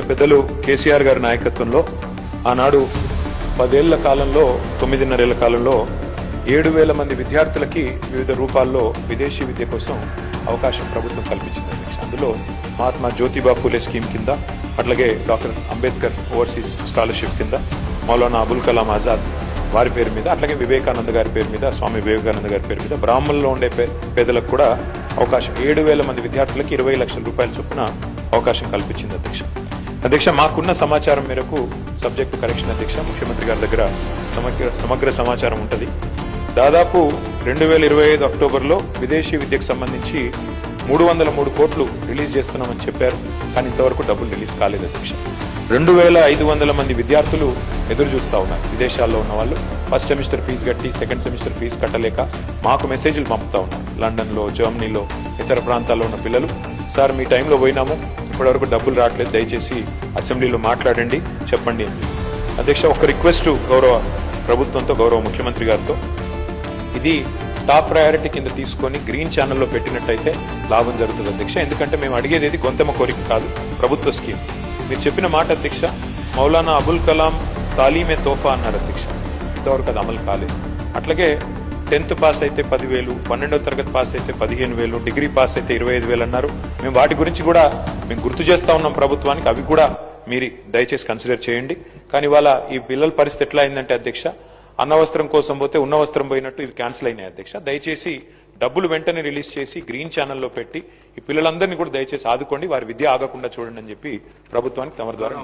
పెద్దలు కేసీఆర్ గారి నాయకత్వంలో ఆనాడు 10 ఏళ్ల కాలంలో 9.5 ఏళ్ల కాలంలో 7,000 మంది విద్యార్థులకి వివిధ రూపాల్లో విదేశీ విద్య కోసం అవకాశం ప్రభుత్వం కల్పించింది అధ్యక్ష. అందులో మహాత్మా జ్యోతిబా ఫూలే స్కీమ్ కింద, అట్లాగే డాక్టర్ అంబేద్కర్ ఓవర్సీస్ స్కాలర్షిప్ కింద, మౌలానా అబుల్ కలాం ఆజాద్ వారి పేరు మీద, అట్లాగే వివేకానంద గారి పేరు మీద, స్వామి వివేకానంద గారి పేరు మీద, బ్రాహ్మణుల్లో ఉండే పేదలకు కూడా అవకాశం 7,000 మంది విద్యార్థులకి 20 లక్షల రూపాయల చొప్పున అవకాశం కల్పించింది అధ్యక్ష. మాకున్న సమాచారం మేరకు సబ్జెక్టు కరెక్షన్ అధ్యక్ష, ముఖ్యమంత్రి గారి దగ్గర సమగ్ర సమాచారం ఉంటుంది. దాదాపు 2025 అక్టోబర్లో విదేశీ విద్యకు సంబంధించి 303 కోట్లు రిలీజ్ చేస్తున్నామని చెప్పారు. కానీ ఇంతవరకు డబ్బులు రిలీజ్ కాలేదు అధ్యక్ష. 2,500 మంది విద్యార్థులు ఎదురు చూస్తూ ఉన్నారు. విదేశాల్లో ఉన్న వాళ్ళు ఫస్ట్ సెమిస్టర్ ఫీజు కట్టి సెకండ్ సెమిస్టర్ ఫీజు కట్టలేక మాకు మెసేజ్లు పంపుతా ఉన్నారు. లండన్లో, జర్మనీలో, ఇతర ప్రాంతాల్లో ఉన్న పిల్లలు, సార్ మీ టైంలో పోయినాము, ఇప్పటివరకు డబ్బులు రావట్లేదు, దయచేసి అసెంబ్లీలో మాట్లాడండి, చెప్పండి అని. అధ్యక్ష, ఒక రిక్వెస్ట్ గౌరవ ప్రభుత్వంతో, గౌరవ ముఖ్యమంత్రి గారితో, ఇది టాప్ ప్రయారిటీ కింద తీసుకొని గ్రీన్ ఛానల్లో పెట్టినట్టయితే లాభం జరుగుతుంది అధ్యక్ష. ఎందుకంటే మేము అడిగేది ఏది గొంతెమ్మ కోరిక కాదు, ప్రభుత్వ స్కీమ్. మీరు చెప్పిన మాట అధ్యక్ష, మౌలానా అబుల్ కలాం తాలీమే తోఫా అన్నారు అధ్యక్ష, ఇంతవరకు అది అమలు కాలేదు. అట్లాగే 10th పాస్ అయితే 10,000, 12వ తరగతి పాస్ అయితే 15,000, డిగ్రీ పాస్ అయితే 25,000 అన్నారు. మేము వాటి గురించి కూడా మేము గుర్తు చేస్తా ఉన్నాం ప్రభుత్వానికి, అవి కూడా మీరు దయచేసి కన్సిడర్ చేయండి. కానీ ఇవాళ ఈ పిల్లల పరిస్థితి ఎట్లా అయిందంటే అధ్యక్ష, అన్న వస్త్రం కోసం పోతే ఉన్న వస్త్రం పోయినట్టు ఇవి క్యాన్సిల్ అయినాయి అధ్యక్ష. దయచేసి డబ్బులు వెంటనే రిలీజ్ చేసి గ్రీన్ ఛానల్లో పెట్టి ఈ పిల్లలందరినీ కూడా దయచేసి ఆదుకోండి, వారి విద్య ఆగకుండా చూడండి అని చెప్పి ప్రభుత్వానికి తమ ద్వారా